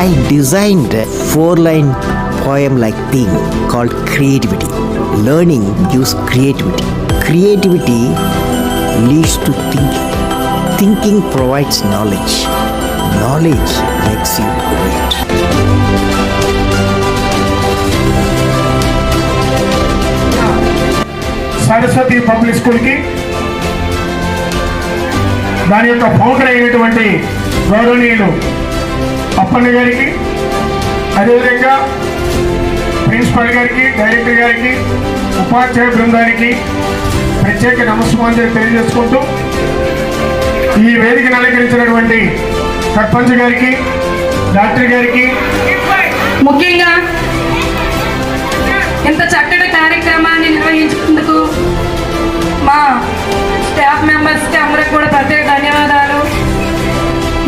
I designed a 4-line poem-like theme called Creativity. Learning gives creativity. Creativity leads to thinking. Thinking provides knowledge. Knowledge makes you great. Saraswati public స్కూల్కి దాని యొక్క founder అయినటువంటి గౌరవనీయులు అప్పన్న గారికి, అదేవిధంగా principal గారికి, director గారికి, ఉపాధ్యాయ బృందానికి ప్రత్యేక నమస్కారాలు తెలియజేసుకుంటూ ఈ వేదికను అలంకరించినటువంటి సర్పంచ్ గారికి, డాక్టర్ గారికి, ముఖ్యంగా ఇంత చక్కటి కార్యక్రమాన్ని నిర్వహించినందుకు మా స్టాఫ్ మెంబర్స్కి అందరికి కూడా ప్రత్యేక ధన్యవాదాలు.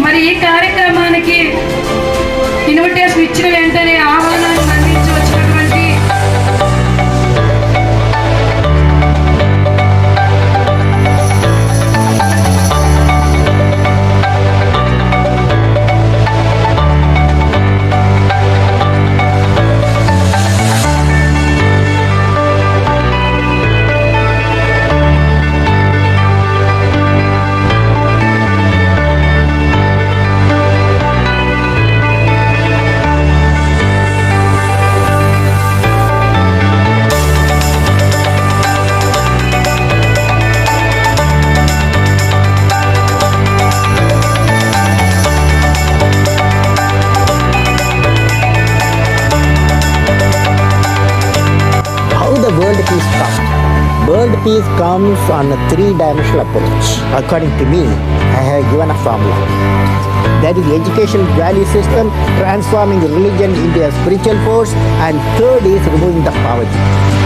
మరి ఈ కార్యక్రమానికి ఇన్విటేషన్ ఇచ్చిన వెంటనే ఆహ్వానాన్ని అందించి వచ్చినటువంటి World peace comes. World peace comes on a 3-dimensional approach. According to me, I have given a formula. That is education value system, transforming religion into a spiritual force, and third is removing the poverty.